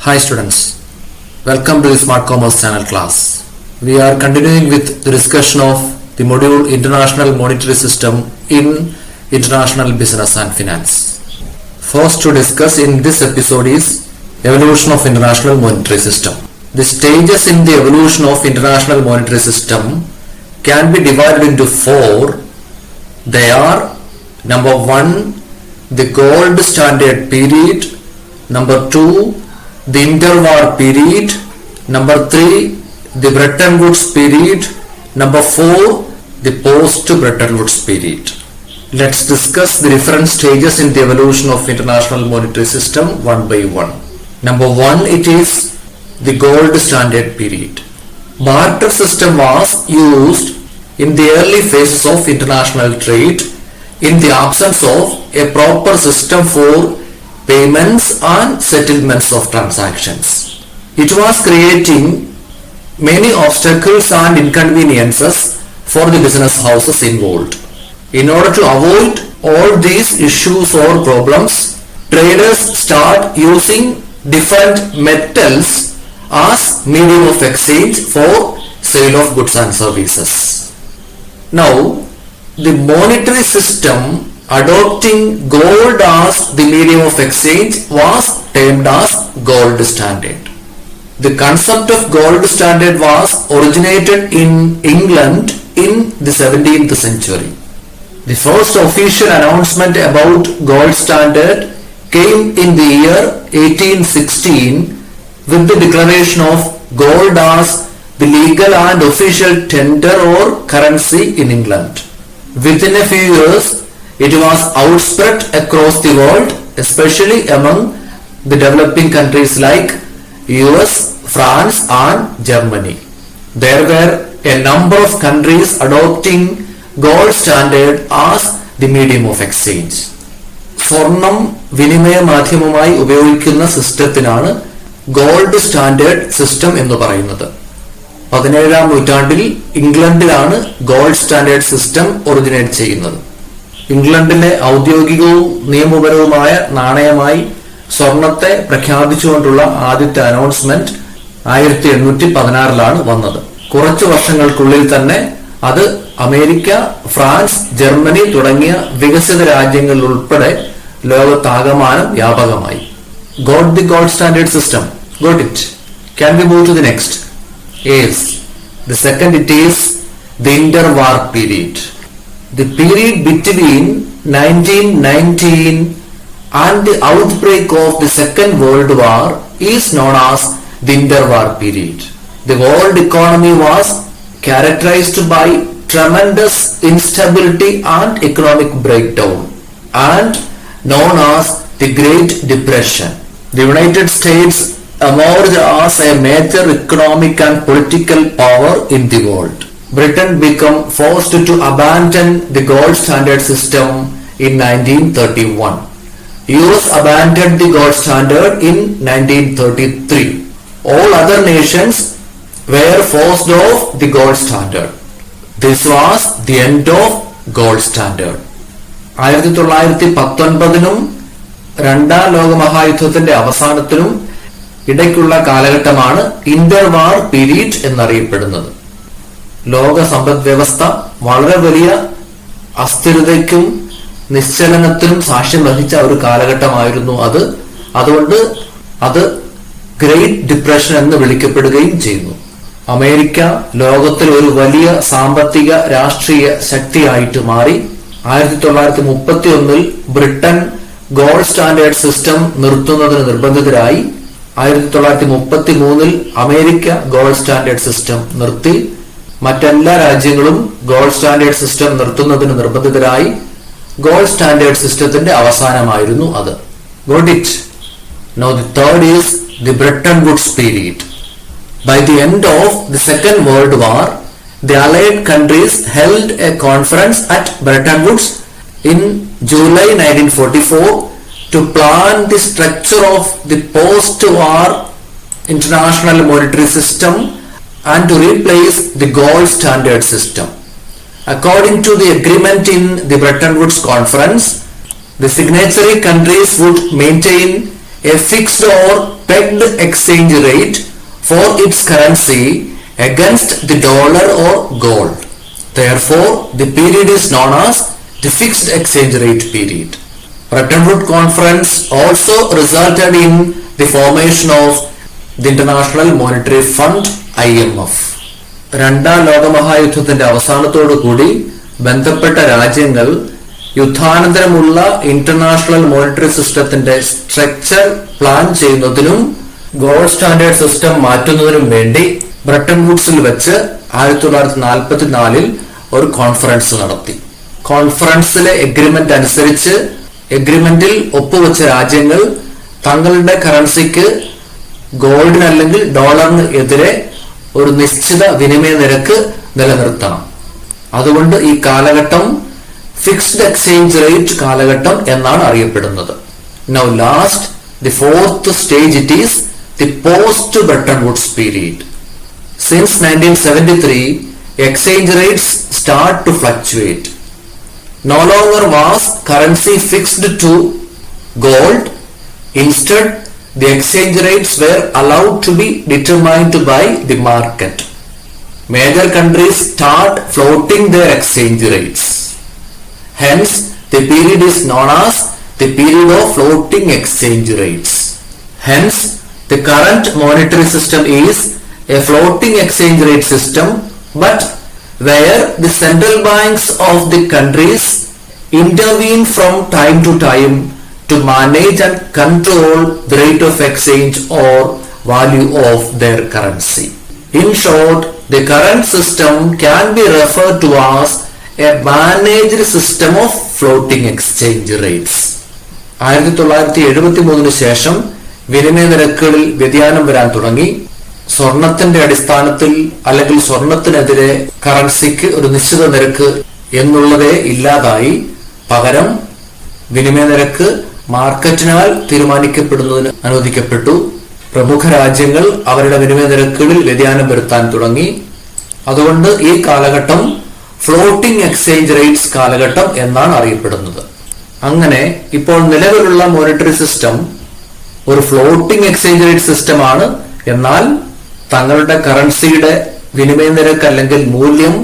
Hi students, welcome to the Smart Commerce channel class. We are continuing with the discussion of the module International Monetary System in International Business and Finance. First to discuss in this episode is evolution of International Monetary System. The stages in the evolution of International Monetary System can be divided into four. They are: number 1, the gold standard period; number 2, the interwar period; number 3, the Bretton Woods period; number 4, the post-Bretton Woods period. Let's discuss the different stages in the evolution of International Monetary System one by one. Number 1, it is the gold standard period. Barter system was used in the early phases of international trade in the absence of a proper system for payments and settlements of transactions. It was creating many obstacles and inconveniences for the business houses involved. In order to avoid all these issues or problems, traders start using different metals as medium of exchange for sale of goods and services. Now, the monetary system adopting gold as the medium of exchange was termed as gold standard. The concept of gold standard was originated in England in the 17th century. The first official announcement about gold standard came in the year 1816 with the declaration of gold as the legal and official tender or currency in England. Within a few years, it was outspread across the world, especially among the developing countries like US, France and Germany. There were a number of countries adopting gold standard as the medium of exchange. സ്വർണം വിനിമയ മാധ്യമമായി ഉപയോഗിക്കുന്ന സിസ്റ്റത്തിനാണ് gold standard system എന്ന് പറയുന്നത്. 17ാം നൂറ്റാണ്ടിൽ ഇംഗ്ലണ്ടിലാണ് gold standard system originate ചെയ്യുന്നത്. ഇംഗ്ലണ്ടിലെ ഔദ്യോഗികവും നിയമപരവുമായ നാണയമായി സ്വർണത്തെ പ്രഖ്യാപിച്ചുകൊണ്ടുള്ള ആദ്യത്തെ അനൗൺസ്മെന്റ് 1816 വന്നത്. കുറച്ചു വർഷങ്ങൾക്കുള്ളിൽ തന്നെ അത് അമേരിക്ക, ഫ്രാൻസ്, ജർമ്മനി തുടങ്ങിയ വികസിത രാജ്യങ്ങളിൽ ഉൾപ്പെടെ ലോകത്താകമാനം വ്യാപകമായി. Got the gold standard system? Got it. Can we move to the next? Yes. The second, it is the interwar period. The period between 1919 and the outbreak of the Second World War is known as the interwar period. The world economy was characterized by tremendous instability and economic breakdown and known as the Great Depression. The United States emerged as a major economic and political power in the world. Britain became forced to abandon the gold standard system in 1931. US abandoned the gold standard in 1933. All other nations were forced off the gold standard. This was the end of gold standard. 1919-നും രണ്ടാം ലോകമഹായുദ്ധത്തിന്റെ അവസാനത്തിനും ഇടയ്ക്കുള്ള കാലഘട്ടമാണ് ഇന്റർവാർ period എന്നറിയപ്പെടുന്നത്. ലോക സമ്പദ് വ്യവസ്ഥ വളരെ വലിയ അസ്ഥിരതയ്ക്കും നിശ്ചലനത്തിനും സാക്ഷ്യം വഹിച്ച ഒരു കാലഘട്ടമായിരുന്നു അത്. അതുകൊണ്ട് അത് ഗ്രേറ്റ് ഡിപ്രഷൻ എന്ന് വിളിക്കപ്പെടുകയും ചെയ്യുന്നു. അമേരിക്ക ലോകത്തിൽ ഒരു വലിയ സാമ്പത്തിക രാഷ്ട്രീയ ശക്തിയായിട്ട് മാറി. 1931 ബ്രിട്ടൻ ഗോൾഡ് സ്റ്റാൻഡേർഡ് സിസ്റ്റം നിർത്തുന്നതിന് നിർബന്ധിതരായി. 1933 അമേരിക്ക ഗോൾഡ് സ്റ്റാൻഡേർഡ് സിസ്റ്റം നിർത്തി. മറ്റെല്ലാ രാജ്യങ്ങളും ഗോൾഡ് സ്റ്റാൻഡേർഡ് സിസ്റ്റം നിർത്തുന്നതിന് നിർബന്ധിതരായി. ഗോൾഡ് സ്റ്റാൻഡേർഡ് സിസ്റ്റത്തിന്റെ അവസാനമായിരുന്നു അത്. Got it? Now the third is the Bretton Woods period. By the end of the Second World War, the Allied countries held a conference at Bretton Woods in July 1944 to plan the structure of the post-war international monetary system and to replace the gold standard system. According to the agreement in the Bretton Woods conference, the signatory countries would maintain a fixed or pegged exchange rate for its currency against the dollar or gold. Therefore, the period is known as the fixed exchange rate period. Bretton Woods Conference also resulted in the formation of the International Monetary Fund (IMF). രണ്ടാം ലോകമഹായുദ്ധത്തിന്റെ അവസാനത്തോടു കൂടി ബന്ധപ്പെട്ട രാജ്യങ്ങൾ യുദ്ധാനന്തരമുള്ള international monetary സിസ്റ്റത്തിന്റെ structure plan ചെയ്യുന്നതിനും gold standard system മാറ്റുന്നതിനും വേണ്ടി Bretton വുഡ്സിൽ വെച്ച് 1944 ഒരു കോൺഫറൻസ് നടത്തി. കോൺഫറൻസിലെ എഗ്രിമെന്റ് അനുസരിച്ച് എഗ്രിമെന്റിൽ ഒപ്പുവെച്ച രാജ്യങ്ങൾ തങ്ങളുടെ കറൻസിക്ക് ഗോൾഡിന് അല്ലെങ്കിൽ ഡോളറിന് എതിരെ ഒരു നിശ്ചിത വിനിമയ നിരക്ക് നിലനിർത്തണം. അതുകൊണ്ട് ഈ കാലഘട്ടം ഫിക്സ്ഡ് എക്സ്ചേഞ്ച് റേറ്റ് കാലഘട്ടം എന്നാണ് അറിയപ്പെടുന്നത്. Now last, the fourth stage, it is the post Bretton Woods period. Since 1973, exchange rates start to fluctuate. No longer was currency fixed to gold. Instead, the exchange rates were allowed to be determined by the market. Major countries start floating their exchange rates. Hence, the period is known as the period of floating exchange rates. Hence, the current monetary system is a floating exchange rate system, but where the central banks of the countries intervene from time to time to manage and control the rate of exchange or value of their currency. In short, the current system can be referred to as a managed system of floating exchange rates. 1973 ശേഷം വിനിമയ നിരക്കുകളിൽ വ്യതിയാനം വരാൻ തുടങ്ങി. സ്വർണത്തിന്റെ അടിസ്ഥാനത്തിൽ അല്ലെങ്കിൽ സ്വർണത്തിനെതിരെ കറൻസിക്ക് ഒരു നിശ്ചിത നിരക്ക് എന്നുള്ളതേ ഇല്ലാതായി. പകരം വിനിമയ നിരക്ക് മാർക്കറ്റിനാൽ തീരുമാനിക്കപ്പെടുന്നതിന് അനുവദിക്കപ്പെട്ടു. പ്രമുഖ രാജ്യങ്ങൾ അവരുടെ വിനിമയ നിരക്കുകളിൽ വ്യതിയാനം വരുത്താൻ തുടങ്ങി. അതുകൊണ്ട് ഈ കാലഘട്ടം ഫ്ലോട്ടിംഗ് എക്സ്ചേഞ്ച് റേറ്റ്സ് കാലഘട്ടം എന്നാണ് അറിയപ്പെടുന്നത്. അങ്ങനെ ഇപ്പോൾ നിലവിലുള്ള മോണിറ്ററി സിസ്റ്റം ഒരു ഫ്ലോട്ടിംഗ് എക്സ്ചേഞ്ച് റേറ്റ് സിസ്റ്റമാണ്. എന്നാൽ തങ്ങളുടെ കറൻസിയുടെ വിനിമയ നിരക്ക് അല്ലെങ്കിൽ മൂല്യം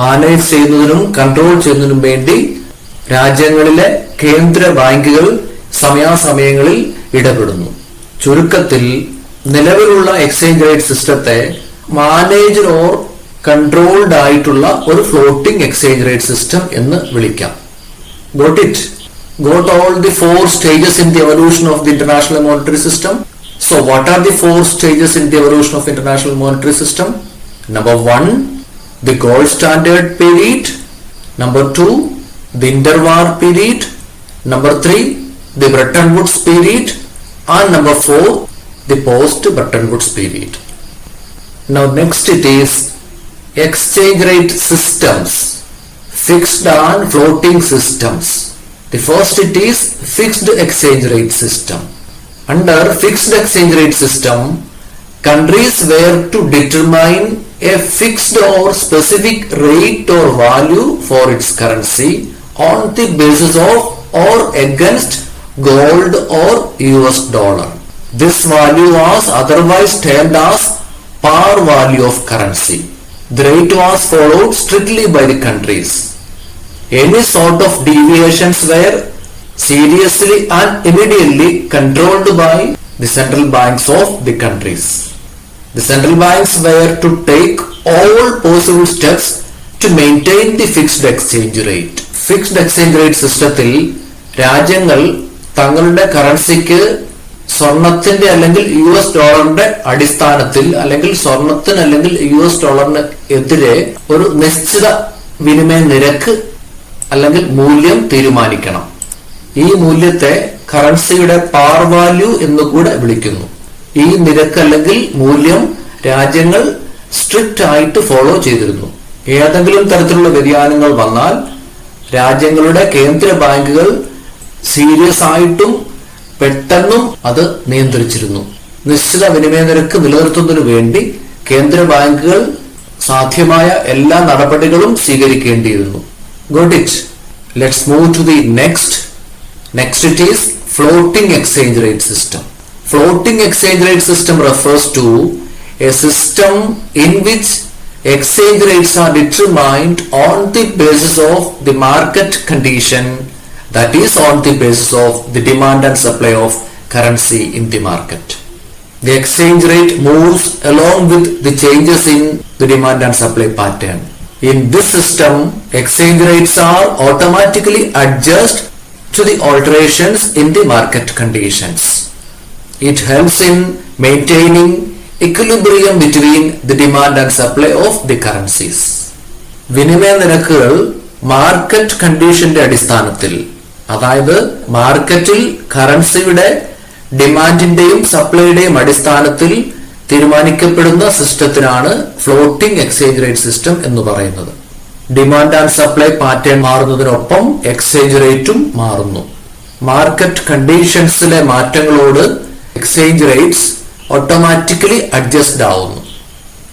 മാനേജ് ചെയ്യുന്നതിനും കൺട്രോൾ ചെയ്യുന്നതിനും വേണ്ടി രാജ്യങ്ങളിലെ കേന്ദ്ര ബാങ്കുകൾ സമയാസമയങ്ങളിൽ ഇടപെടുന്നു. ചുരുക്കത്തിൽ നിലവിലുള്ള എക്സ്ചേഞ്ച് റേറ്റ് സിസ്റ്റത്തെ മാനേജ്ഡ് ഓർ കൺട്രോൾഡ് ആയിട്ടുള്ള ഒരു ഫ്ലോട്ടിംഗ് എക്സ്ചേഞ്ച് റേറ്റ് സിസ്റ്റം എന്ന് വിളിക്കാം. Got it? Got all the four stages in the evolution of the international monetary system? So what are the four stages in the evolution of international monetary system? Number 1, the gold standard period. Number 2, the interwar period. Number 3, the Bretton Woods period. And number 4, the post Bretton Woods period. Now next it is exchange rate systems, fixed and floating systems. The first it is fixed exchange rate system. Under fixed exchange rate system, countries were to determine a fixed or specific rate or value for its currency on the basis of or against gold or US dollar. This value was otherwise termed as par value of currency. The rate was followed strictly by the countries. Any sort of deviations were seriously and immediately controlled by the central banks of the countries. The central banks were to take all possible steps to maintain the fixed exchange rate. Fixed exchange rate systemത്തിൽ രാജ്യങ്ങൾ തങ്ങളുടെ കറൻസിക്ക് സ്വർണത്തിന്റെ അല്ലെങ്കിൽ US ഡോളറിന്റെ അടിസ്ഥാനത്തിൽ അല്ലെങ്കിൽ സ്വർണത്തിന് അല്ലെങ്കിൽ US ഡോളറിന് എതിരെ ഒരു നിശ്ചിത വിനിമയ നിരക്ക് അല്ലെങ്കിൽ മൂല്യം തീരുമാനിക്കണം. ഈ മൂല്യത്തെ കറൻസിയുടെ പാർ വാല്യൂ എന്ന് കൂടെ വിളിക്കുന്നു. ഈ നിരക്ക് അല്ലെങ്കിൽ മൂല്യം രാജ്യങ്ങൾ സ്ട്രിക്റ്റ് ആയിട്ട് ഫോളോ ചെയ്തിരുന്നു. ഏതെങ്കിലും തരത്തിലുള്ള വ്യതിയാനങ്ങൾ വന്നാൽ രാജ്യങ്ങളുടെ കേന്ദ്ര ബാങ്കുകൾ സീരിയസ് ആയിട്ടും പെട്ടെന്നും അത് നിയന്ത്രിച്ചിരുന്നു. നിശ്ചിത വിനിമയ നിരക്ക് നിലനിർത്തുന്നതിനു വേണ്ടി കേന്ദ്ര ബാങ്കുകൾ സാധ്യമായ എല്ലാ നടപടികളും സ്വീകരിക്കേണ്ടിയിരുന്നു. Got it? Let's move to the next. Next it is floating exchange rate system. Floating exchange rate system refers to a system in which exchange rates are determined on the basis of the market condition, that is on the basis of the demand and supply of currency in the market. The exchange rate moves along with the changes in the demand and supply pattern. In this system, exchange rates are automatically adjusted to the alterations in the market conditions. It helps in maintaining equilibrium between the demand and supply of the currencies. വിനിമയ നിരക്കുകൾ market കണ്ടീഷന്റെ അടിസ്ഥാനത്തിൽ, അതായത് മാർക്കറ്റിൽ കറൻസിയുടെ ഡിമാൻഡിന്റെയും സപ്ലൈയുടെയും അടിസ്ഥാനത്തിൽ തീരുമാനിക്കപ്പെടുന്ന സിസ്റ്റത്തിനാണ് ഫ്ലോട്ടിംഗ് എക്സ്ചേഞ്ച് റേറ്റ് സിസ്റ്റം എന്ന് പറയുന്നത്. ഡിമാൻഡ് ആൻഡ് സപ്ലൈ പാറ്റേൺ മാറുന്നതിനൊപ്പം എക്സ്ചേഞ്ച് റേറ്റും മാറുന്നു. മാർക്കറ്റ് കണ്ടീഷൻസിലെ മാറ്റങ്ങളോട് എക്സ്ചേഞ്ച് റേറ്റ്സ് ഓട്ടോമാറ്റിക്കലി അഡ്ജസ്റ്റ് ആവുന്നു.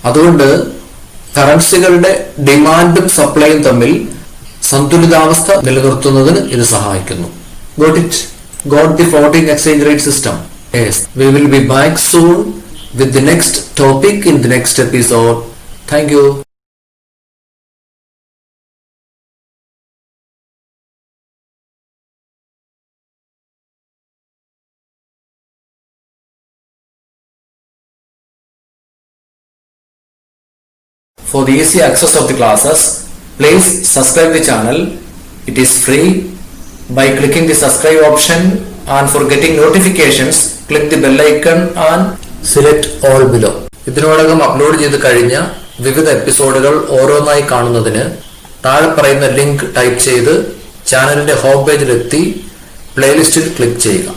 അതുകൊണ്ട് കറൻസികളുടെ ഡിമാൻഡും സപ്ലൈയും തമ്മിൽ സന്തുലിതാവസ്ഥ നിലനിർത്തുന്നതിന് ഇത് സഹായിക്കുന്നു. Got it? Got the floating exchange rate system? Yes. We will be back soon with the next topic in the next episode. Thank you. For the easy access of the classes, please subscribe the channel. It is free by clicking the subscribe option, and for getting notifications, click the bell icon and select all below. ഇതിനോടകം upload ചെയ്ത് കഴിഞ്ഞ വിവിധ എപ്പിസോഡുകൾ ഓരോന്നായി കാണുന്നതിന് താഴെ പറയുന്ന link type ചെയ്ത് ചാനലിന്റെ ഹോം പേജിലെത്തി പ്ലേലിസ്റ്റിൽ ക്ലിക്ക് ചെയ്യുക.